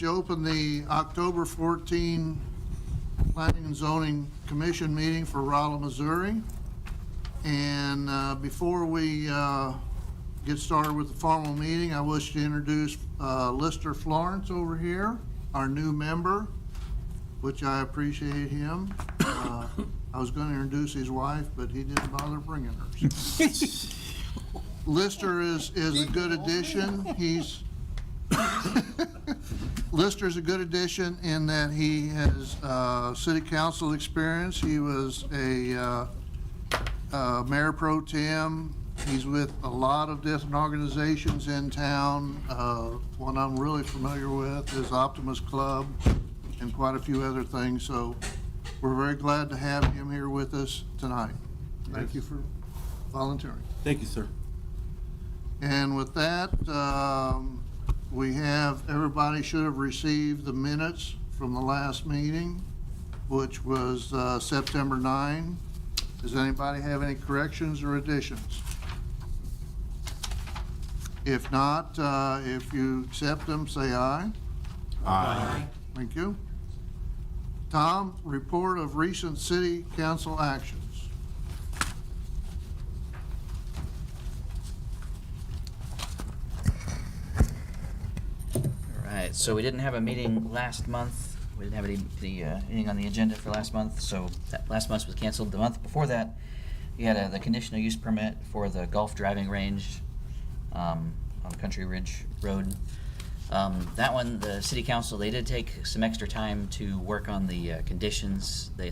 you open the October 14 Planning and Zoning Commission meeting for Rolla, Missouri. And before we get started with the formal meeting, I wish to introduce Lister Florence over here, our new member, which I appreciate him. I was going to introduce his wife, but he didn't bother bringing her. Lister is a good addition. Lister's a good addition in that he has city council experience. He was a mayor pro tem. He's with a lot of different organizations in town. One I'm really familiar with is Optimus Club and quite a few other things. So we're very glad to have him here with us tonight. Thank you for volunteering. Thank you, sir. And with that, we have, everybody should have received the minutes from the last meeting, which was September 9. Does anybody have any corrections or additions? If not, if you accept them, say aye. Aye. Thank you. Tom, report of recent city council actions. Alright, so we didn't have a meeting last month. We didn't have anything on the agenda for last month, so that last month was canceled. The month before that, we had the conditional use permit for the golf driving range on Country Ridge Road. That one, the city council, they did take some extra time to work on the conditions. They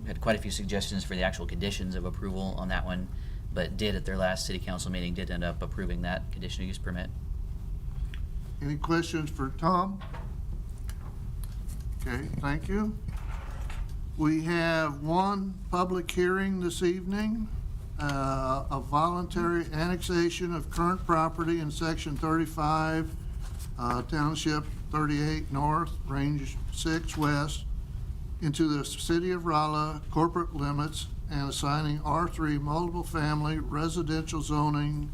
had quite a few suggestions for the actual conditions of approval on that one, but did at their last city council meeting did end up approving that conditional use permit. Any questions for Tom? Okay, thank you. We have one public hearing this evening, a voluntary annexation of current property in Section 35, Township 38 North, Range 6 West, into the City of Rolla corporate limits and assigning R3 multiple family residential zoning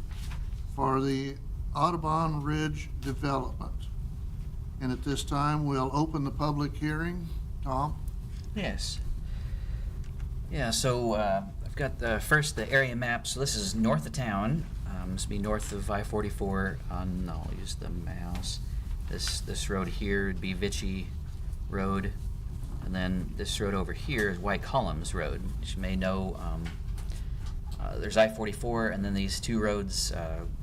for the Audubon Ridge development. And at this time, we'll open the public hearing. Tom? Yes. Yeah, so I've got first the area map. So this is north of town. This would be north of I-44 on, I'll use the mouse. This road here would be Vichy Road. And then this road over here is White Columns Road. As you may know, there's I-44, and then these two roads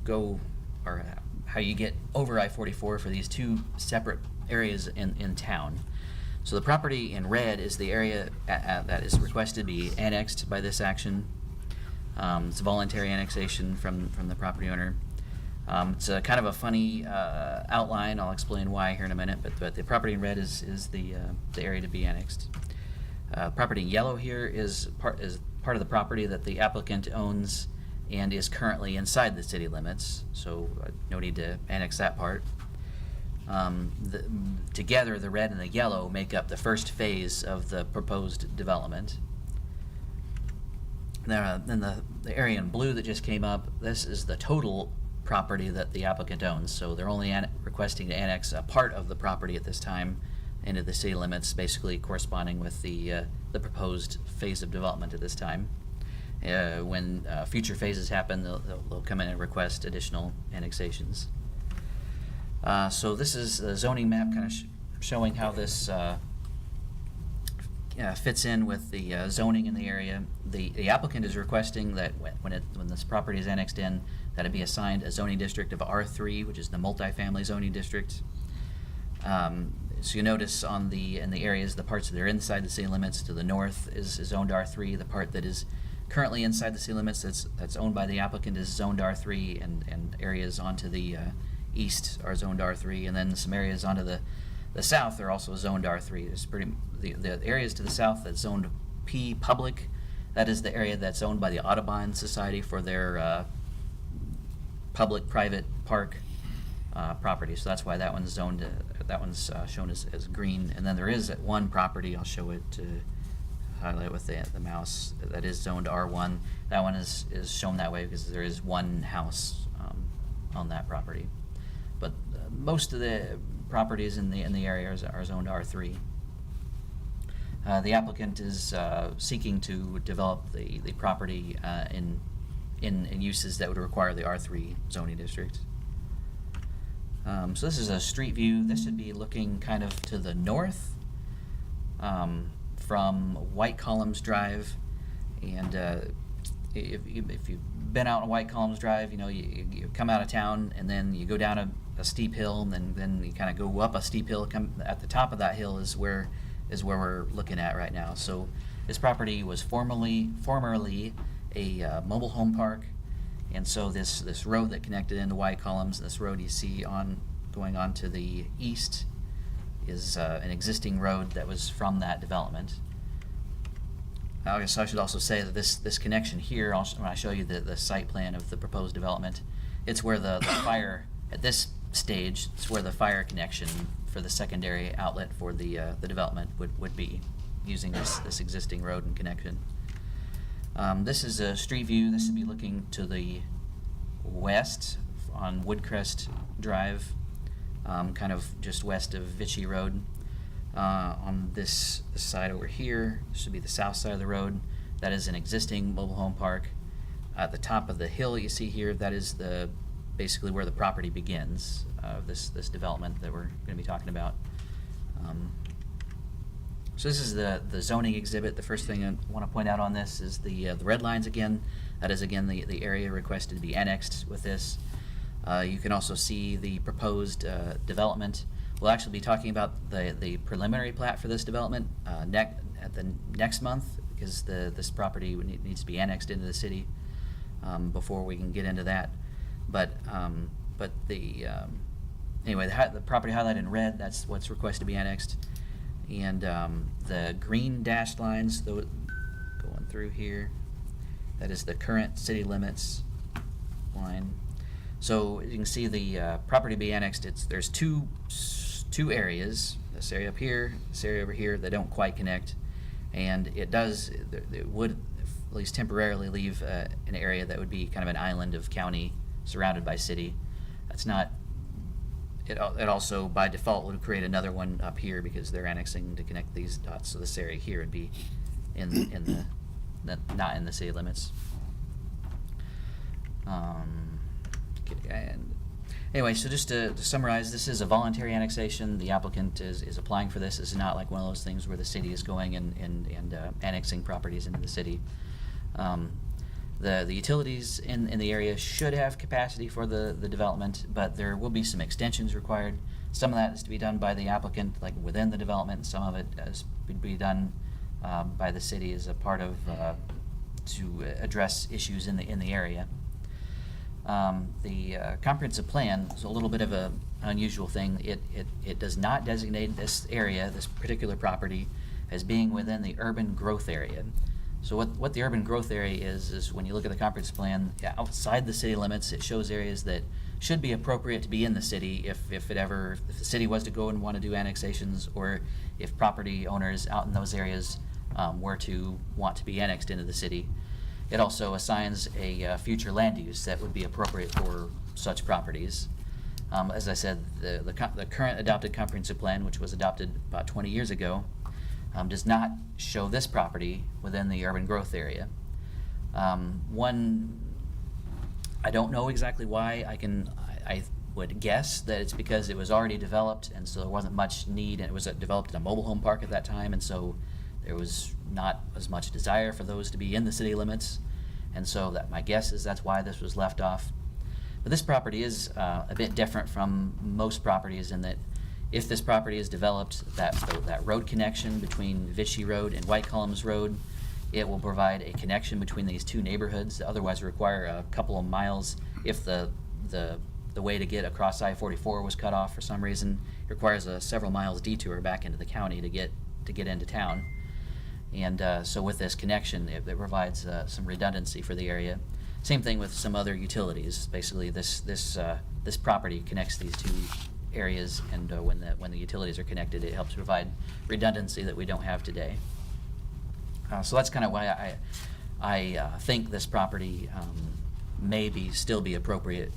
go, or how you get over I-44 for these two separate areas in town. So the property in red is the area that is requested to be annexed by this action. It's a voluntary annexation from the property owner. It's a kind of a funny outline. I'll explain why here in a minute, but the property in red is the area to be annexed. Property in yellow here is part of the property that the applicant owns and is currently inside the city limits, so no need to annex that part. Together, the red and the yellow make up the first phase of the proposed development. Then the area in blue that just came up, this is the total property that the applicant owns, so they're only requesting to annex a part of the property at this time into the city limits, basically corresponding with the proposed phase of development at this time. When future phases happen, they'll come in and request additional annexations. So this is a zoning map kind of showing how this fits in with the zoning in the area. The applicant is requesting that when this property is annexed in, that it be assigned a zoning district of R3, which is the multifamily zoning district. So you notice in the areas, the parts that are inside the city limits to the north is zoned R3. The part that is currently inside the city limits that's owned by the applicant is zoned R3, and areas onto the east are zoned R3, and then some areas onto the south are also zoned R3. There's the areas to the south that's zoned P public. That is the area that's owned by the Audubon Society for their public-private park property. So that's why that one's zoned. That one's shown as green. And then there is one property. I'll show it to highlight with the mouse. That is zoned R1. That one is shown that way because there is one house on that property. But most of the properties in the area are zoned R3. The applicant is seeking to develop the property in uses that would require the R3 zoning district. So this is a street view. This would be looking kind of to the north from White Columns Drive, and if you've been out on White Columns Drive, you come out of town and then you go down a steep hill, and then you kind of go up a steep hill. Come at the top of that hill is where we're looking at right now. So this property was formerly a mobile home park, and so this road that connected into White Columns, this road you see going on to the east, is an existing road that was from that development. I guess I should also say that this connection here, when I show you the site plan of the proposed development, it's where the fire, at this stage, it's where the fire connection for the secondary outlet for the development would be, using this existing road and connection. This is a street view. This would be looking to the west on Woodcrest Drive, kind of just west of Vichy Road. On this side over here, this would be the south side of the road. That is an existing mobile home park. At the top of the hill you see here, that is basically where the property begins, this development that we're going to be talking about. So this is the zoning exhibit. The first thing I want to point out on this is the red lines again. That is again the area requested to be annexed with this. You can also see the proposed development. We'll actually be talking about the preliminary plat for this development at the next month, because this property needs to be annexed into the city before we can get into that. But anyway, the property highlighted in red, that's what's requested to be annexed. And the green dashed lines going through here, that is the current city limits line. So you can see the property be annexed. There's two areas, this area up here, this area over here, that don't quite connect, and it would at least temporarily leave an area that would be kind of an island of county surrounded by city. That's not. It also by default would create another one up here because they're annexing to connect these dots. So this area here would be not in the city limits. And anyway, so just to summarize, this is a voluntary annexation. The applicant is applying for this. This is not like one of those things where the city is going and annexing properties into the city. The utilities in the area should have capacity for the development, but there will be some extensions required. Some of that is to be done by the applicant, like within the development, and some of it is to be done by the city as a part of to address issues in the area. The comprehensive plan is a little bit of an unusual thing. It does not designate this area, this particular property, as being within the urban growth area. So what the urban growth area is when you look at the comprehensive plan, outside the city limits, it shows areas that should be appropriate to be in the city if the city was to go and want to do annexations, or if property owners out in those areas were to want to be annexed into the city. It also assigns a future land use that would be appropriate for such properties. As I said, the current adopted comprehensive plan, which was adopted about 20 years ago, does not show this property within the urban growth area. I don't know exactly why. I would guess that it's because it was already developed, and so there wasn't much need, and it was developed in a mobile home park at that time, and so there was not as much desire for those to be in the city limits, and so my guess is that's why this was left off. But this property is a bit different from most properties in that if this property is developed, that road connection between Vichy Road and White Columns Road, it will provide a connection between these two neighborhoods that otherwise require a couple of miles. If the way to get across I-44 was cut off for some reason, it requires a several miles detour back into the county to get into town. And so with this connection, it provides some redundancy for the area. Same thing with some other utilities. Basically, this property connects these two areas, and when the utilities are connected, it helps provide redundancy that we don't have today. So that's kind of why I think this property may still be appropriate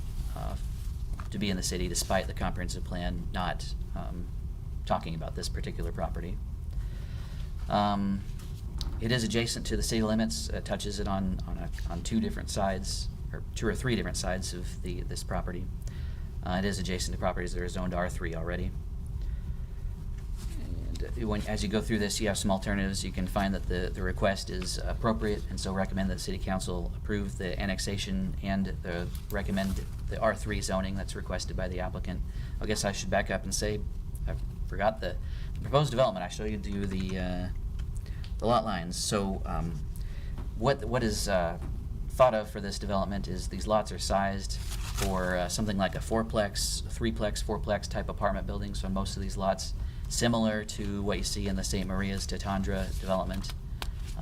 to be in the city despite the comprehensive plan not talking about this particular property. It is adjacent to the city limits. It touches it on two different sides, or two or three different sides of this property. It is adjacent to properties that are zoned R3 already. And as you go through this, you have some alternatives. You can find that the request is appropriate, and so recommend that the City Council approve the annexation and recommend the R3 zoning that's requested by the applicant. I guess I should back up and say, I forgot the proposed development. I showed you the lot lines. So what is thought of for this development is these lots are sized for something like a fourplex, threeplex, fourplex type apartment building. So most of these lots, similar to what you see in the St. Maria's to Tundra development,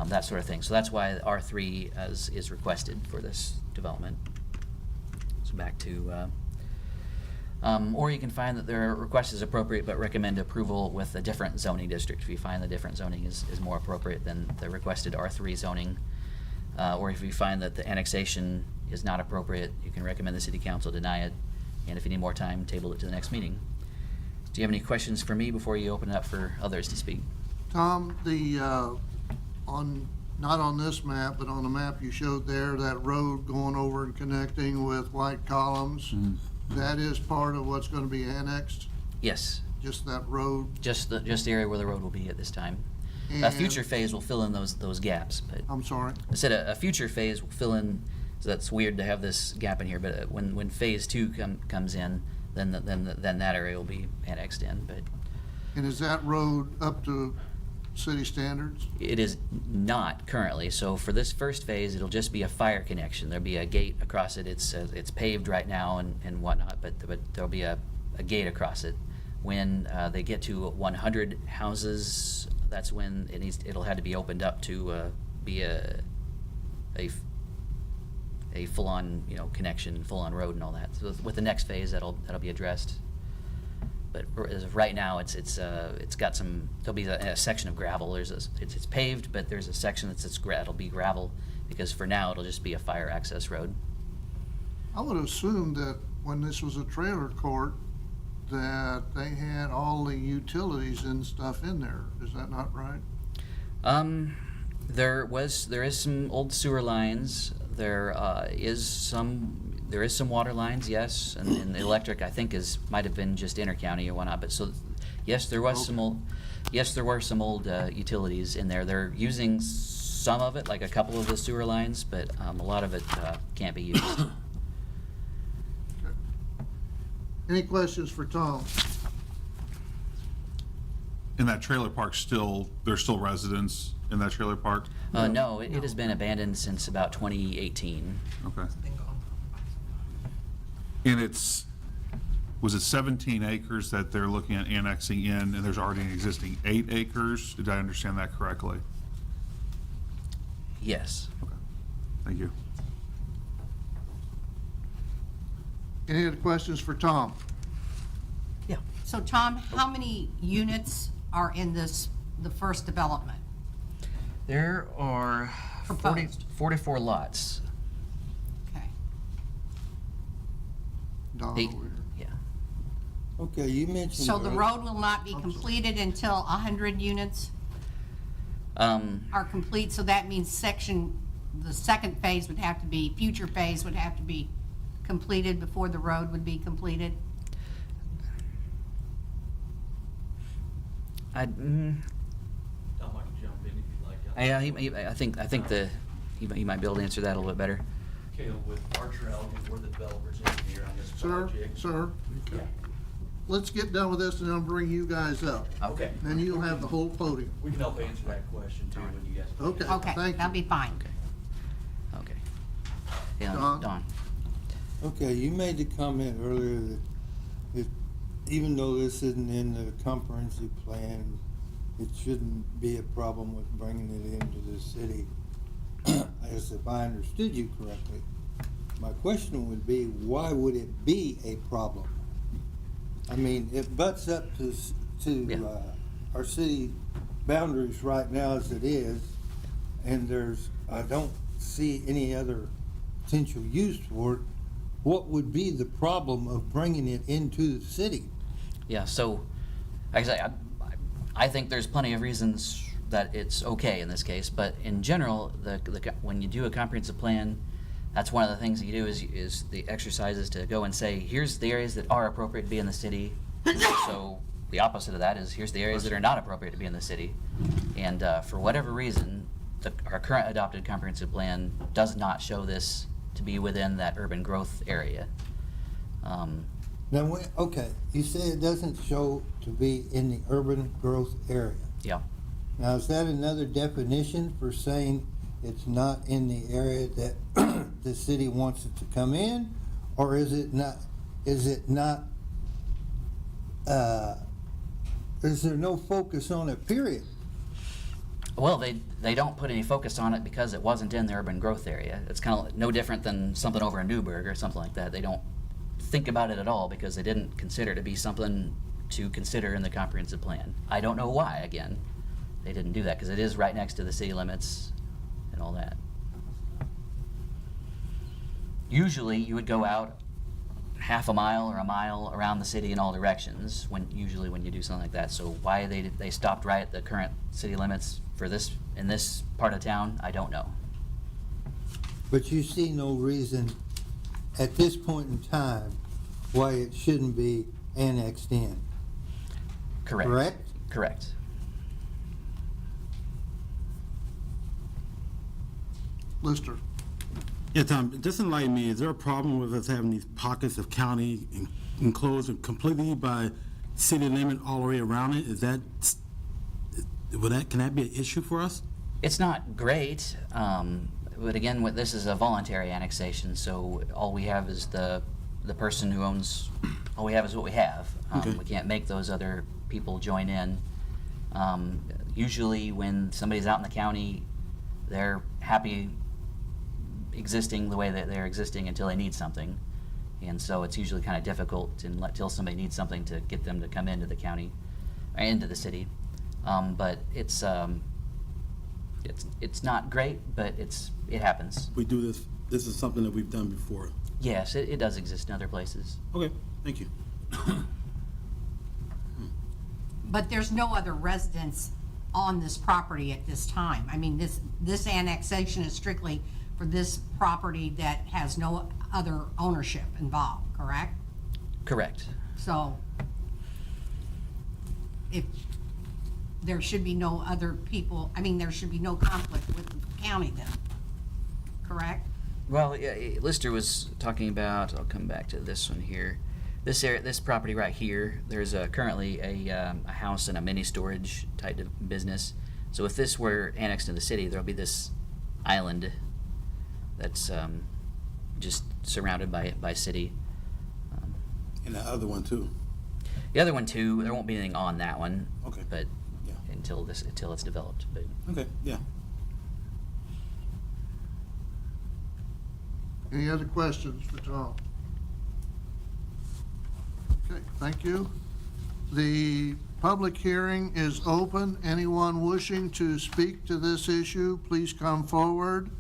that sort of thing. So that's why R3 is requested for this development. So back to, or you can find that their request is appropriate but recommend approval with a different zoning district if you find the different zoning is more appropriate than the requested R3 zoning. Or if you find that the annexation is not appropriate, you can recommend the City Council deny it, and if you need more time, table it to the next meeting. Do you have any questions for me before you open it up for others to speak? Tom, not on this map, but on the map you showed there, that road going over and connecting with White Columns, that is part of what's gonna be annexed, Yes, just that road? just the area where the road will be at this time. A And- future phase will fill in those gaps, but I'm sorry? I said a future phase will fill in, so that's weird to have this gap in here, but when phase 2 comes in, then that area will be annexed in, but And is that road up to city standards? it is not currently. So for this first phase, it'll just be a fire connection. There'll be a gate across it. It's paved right now and whatnot, but there'll be a gate across it. When they get to 100 houses, that's when it'll have to be opened up to be a full-on connection, full-on road and all that. So with the next phase, that'll be addressed. But as of right now, it's got some. There'll be a section of gravel. It's paved, but there's a section it'll be gravel because for now it'll just be a fire access road. I would assume that when this was a trailer court, that they had all the utilities and stuff in there. Is that not right? There is some old sewer lines. There is some water lines, yes, and the electric I think might have been just intercounty or whatnot. But so, yes, there was some old utilities in there. They're using some of it, like a couple of the sewer lines, but a lot of it can't be used. Okay. Any questions for Tom? In that trailer park there's still residents in that trailer park? No, it has been abandoned since about 2018. Okay. And was it 17 acres that they're looking at annexing in, and there's already an existing 8 acres? Did I understand that correctly? Yes. Okay, thank you. Any other questions for Tom? Yeah. So Tom, how many units are in the first development? There are Proposed. 44 lots. Okay. Don, Eight. over here. Yeah. Okay, you mentioned. So the road will not be completed until 100 units are complete, so that means the second phase would have to be, future phase would have to be completed before the road would be completed? I Tom, I can jump in if you'd like. Yeah, I think he might be able to answer that a little bit better. Caleb with Archer Elgin, we're the developers engineer on this Sir, project. sir, Yeah. let's get done with this and then I'll bring you guys up. Okay. Then you'll have the whole podium. We can help answer that question too when you guys. Okay. Okay, Thank that'll you. be fine. Okay. Yeah, Don? Don. Okay, you made the comment earlier that even though this isn't in the comprehensive plan, it shouldn't be a problem with bringing it into the city. As if I understood you correctly, my question would be, why would it be a problem? I mean, it butts up to Yeah. our city boundaries right now as it is, and I don't see any other potential use for it. what would be the problem of bringing it into the city? Yeah, so, like I say, I think there's plenty of reasons that it's okay in this case, but in general, when you do a comprehensive plan, that's one of the things that you do is the exercise is to go and say, here's the areas that are appropriate to be in the city. So the opposite of that is here's the areas that are not appropriate to be in the city. And for whatever reason, our current adopted comprehensive plan does not show this to be within that urban growth area. Now, okay, you say it doesn't show to be in the urban growth area. Yeah. Now, is that another definition for saying it's not in the area that the city wants it to come in? Or is it not, is there no focus on it, period? Well, they don't put any focus on it because it wasn't in the urban growth area. It's kind of no different than something over in Newburgh or something like that. They don't think about it at all because they didn't consider it to be something to consider in the comprehensive plan. I don't know why, again, they didn't do that because it is right next to the city limits and all that. Usually you would go out half a mile or a mile around the city in all directions usually when you do something like that. So why they stopped right at the current city limits for this in this part of town, I don't know. But you see no reason at this point in time why it shouldn't be annexed in. Correct. Correct? Correct. Lister. Yeah, Tom, just enlighten me, is there a problem with us having these pockets of county enclosed completely by city limit all the way around it? Can that be an issue for us? It's not great, but again, this is a voluntary annexation, so all we have is the person who owns, all we have is what we have. Okay. We can't make those other people join in. Usually when somebody's out in the county, they're happy existing the way that they're existing until they need something. And so it's usually kind of difficult until somebody needs something to get them to come into the county, or into the city. But it's not great, but it happens. We do this is something that we've done before. Yes, it does exist in other places. Okay, thank you. But there's no other residents on this property at this time. I mean, this annexation is strictly for this property that has no other ownership involved, correct? Correct. So if there should be no other people, I mean, there should be no conflict with the county then, correct? Well, yeah, Lister was talking about, I'll come back to this one here. This area, this property right here, there's currently a house and a mini storage type of business. So if this were annexed into the city, there'll be this island that's just surrounded by city. And the other one too. The other one too, there won't be anything on that one. Okay. But Yeah. until it's developed. But Okay, yeah. Any other questions for Tom? Okay, thank you. The public hearing is open. Anyone wishing to speak to this issue, please come forward.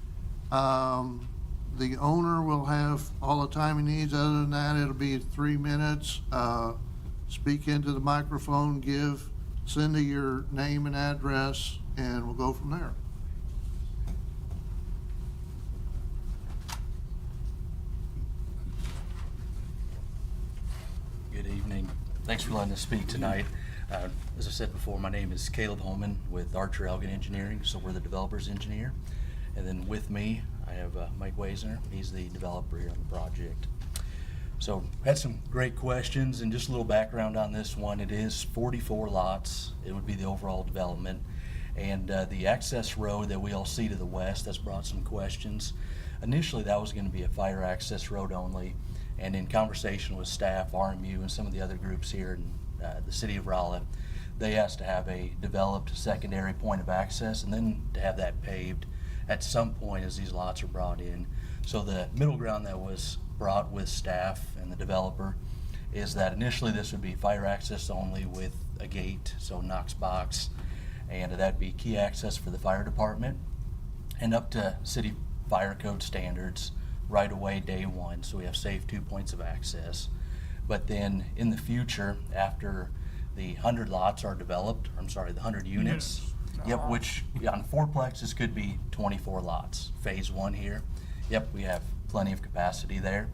The owner will have all the time he needs. Other than that, it'll be 3 minutes. Speak into the microphone, give Cindy your name and address, and we'll go from there. Good evening. Thanks for letting us speak tonight. As I said before, my name is Caleb Holman with Archer Elgin Engineering, so we're the developer's engineer. And then with me, I have Mike Wasner. He's the developer here on the project. So had some great questions, and just a little background on this one. It is 44 lots. It would be the overall development. And the access road that we all see to the west, that's brought some questions. Initially, that was going to be a fire access road only. And in conversation with staff, RMU, and some of the other groups here in the city of Rolla, they asked to have a developed secondary point of access and then to have that paved at some point as these lots are brought in. So the middle ground that was brought with staff and the developer is that initially this would be fire access only with a gate, so Knox box, and that'd be key access for the fire department and up to city fire code standards. right away day one, so we have safe 2 points of access. But then in the future, after the 100 lots are developed, I'm sorry, the 100 units. Yep, which on fourplexes could be 24 lots, phase one here. Yep, we have plenty of capacity there.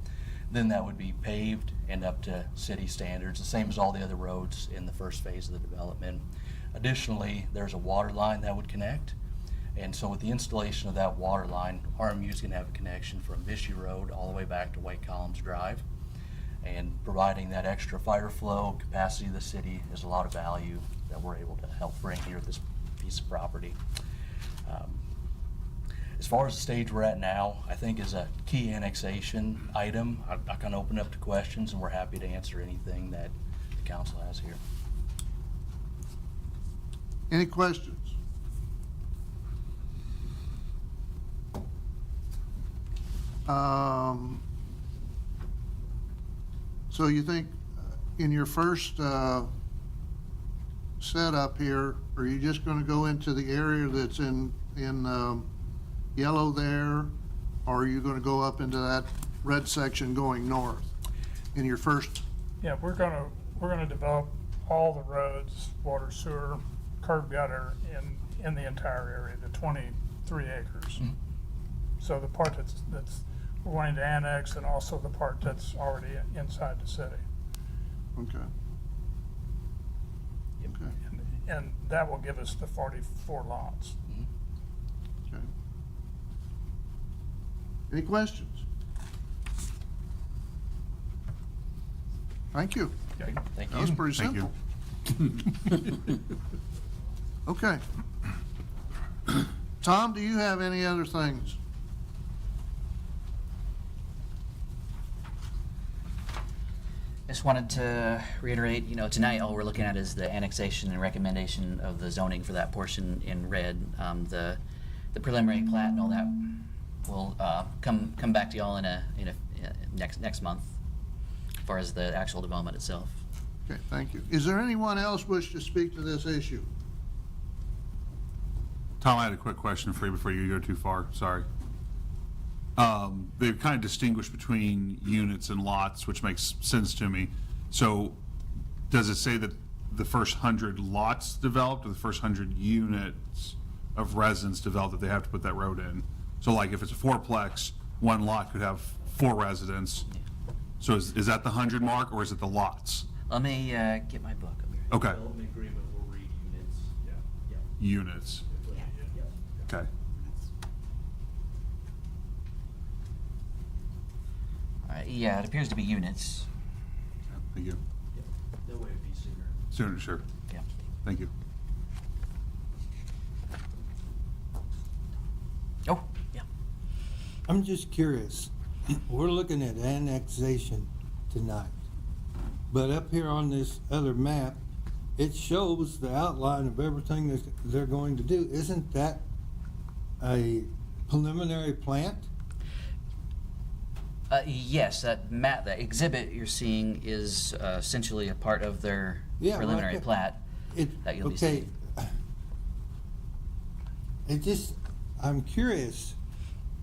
Then that would be paved and up to city standards, the same as all the other roads in the first phase of the development. Additionally, there's a water line that would connect. And so with the installation of that water line, RMU is going to have a connection from Vichy Road all the way back to White Columns Drive. And providing that extra fire flow capacity of the city is a lot of value that we're able to help bring here at this piece of property. As far as the stage we're at now, I think is a key annexation item. I can open up to questions, and we're happy to answer anything that the council has here. Any questions? So you think in your first setup here, are you just going to go into the area that's in yellow there, or are you going to go up into that red section going north in your first? Yeah, we're gonna develop all the roads, water, sewer, curb gutter in the entire area, the 23 acres. Mm-hmm. So the part that's we're wanting to annex, and also the part that's already inside the city. Okay. Okay. And that will give us the 44 lots. Okay. Any questions? Thank you. Okay. Thank That was you. pretty Thank you. simple. Okay. Tom, do you have any other things? Just wanted to reiterate, tonight all we're looking at is the annexation and recommendation of the zoning for that portion in red. The preliminary plat and all that will come back to y'all in a next month, as far as the actual development itself. Okay, thank you. Is there anyone else wish to speak to this issue? Tom, I had a quick question for you before you go too far, sorry. They've kind of distinguished between units and lots, which makes sense to me. So does it say that the first 100 lots developed, or the first 100 units of residents developed, that they have to put that road in? So like if it's a fourplex, one lot could have 4 residents. So is that the 100 mark, or is it the lots? Let me get my book up here. Okay, Development agreement will read units. Yeah. units, okay. Yeah, it appears to be units. Thank you. That way it'd be sooner. Sure. Yeah. Thank you. Oh, yeah. I'm just curious, we're looking at annexation tonight, but up here on this other map, it shows the outline of everything that they're going to do. Isn't that a preliminary plat? Yes, that exhibit you're seeing is essentially a part of their Yeah, preliminary okay. plat that you'll be Okay. seeing. I'm curious,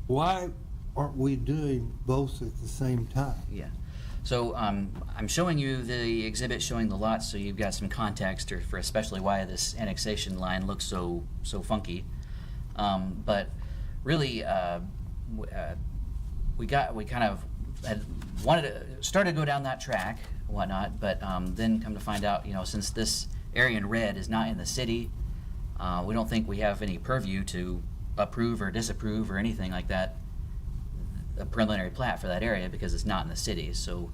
why aren't we doing both at the same time? Yeah. So I'm showing you the exhibit showing the lots, so you've got some context for especially why this annexation line looks so funky. But really, we kind of had started to go down that track and whatnot, but then come to find out, since this area in red is not in the city, we don't think we have any purview to approve or disapprove or anything like that, a preliminary plat for that area, because it's not in the city. So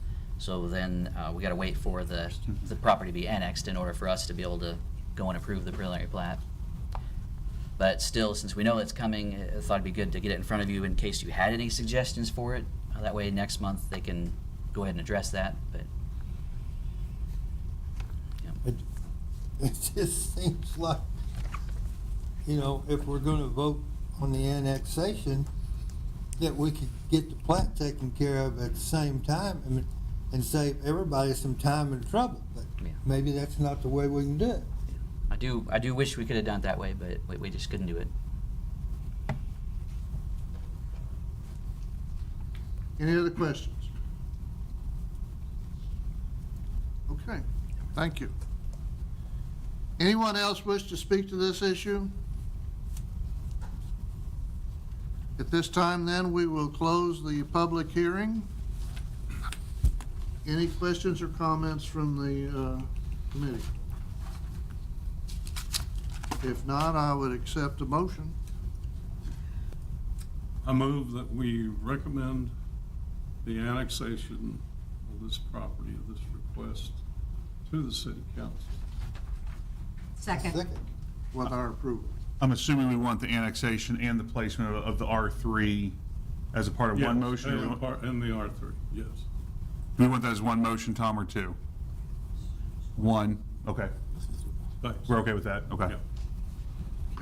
then we got to wait for the property to be annexed in order for us to be able to go and approve the preliminary plat. But still, since we know it's coming, I thought it'd be good to get it in front of you in case you had any suggestions for it. That way next month they can go ahead and address that. But It just seems like, if we're gonna vote on the annexation, that we could get the plat taken care of at the same time and save everybody some time and trouble. But Yeah. maybe that's not the way we can do it. I do wish we could have done it that way, but we just couldn't do it. Any other questions? Okay, thank you. Anyone else wish to speak to this issue? At this time, then, we will close the public hearing. Any questions or comments from the committee? If not, I would accept a motion. I move that we recommend the annexation of this property, of this request, to the city council. Second. With our approval. I'm assuming we want the annexation and the placement of the R3 as a part of one Yes, motion? or we want- And the R3, yes. Do we want that as one motion, Tom, or two? One, okay. Thanks. We're okay with that, okay. Yeah.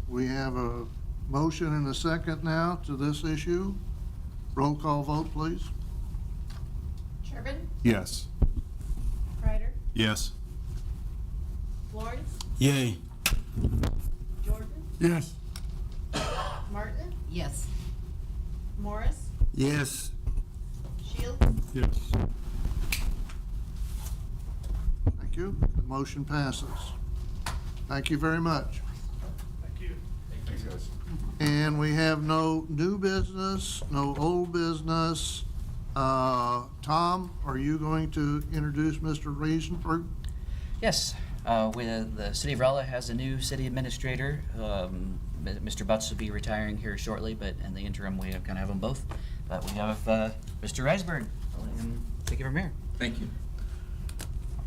We have a motion and a second now to this issue. Roll call vote, please. Sherman? Yes. Ryder? Yes. Florence? Yay. Jordan? Yes. Martin? Yes. Morris? Yes. Shields? Yes. Thank you. The motion passes. Thank you very much. Thank you. And we have no new business, no old business. Tom, are you going to introduce Mr. Riesenberg? Yes, the city of Rolla has a new city administrator. Mr. Butts will be retiring here shortly, but in the interim, we kind of have them both. But we have Mr. Reisberg. I'll let him take it from here. Thank you.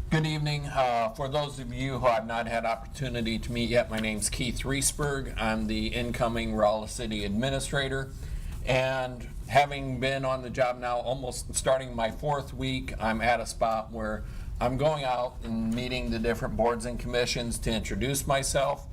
Good evening. For those of you who I've not had opportunity to meet yet, my name's Keith Reisberg. I'm the incoming Rolla City Administrator. And having been on the job now almost starting my 4th week, I'm at a spot where I'm going out and meeting the different boards and commissions to introduce myself.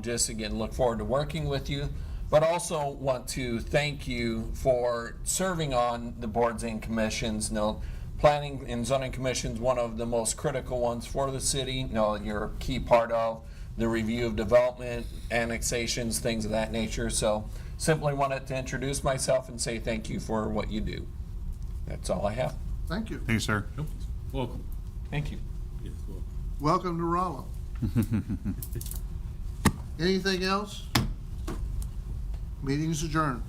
Just again, look forward to working with you, but also want to thank you for serving on the boards and commissions. You know, Planning and Zoning Commission's one of the most critical ones for the city. You know, you're a key part of the review of development, annexations, things of that nature. So simply wanted to introduce myself and say thank you for what you do. That's all I have. Thank you. Thank you, sir. Welcome. Thank you. Yes, welcome. Welcome to Rolla. Anything else? Meeting's adjourned.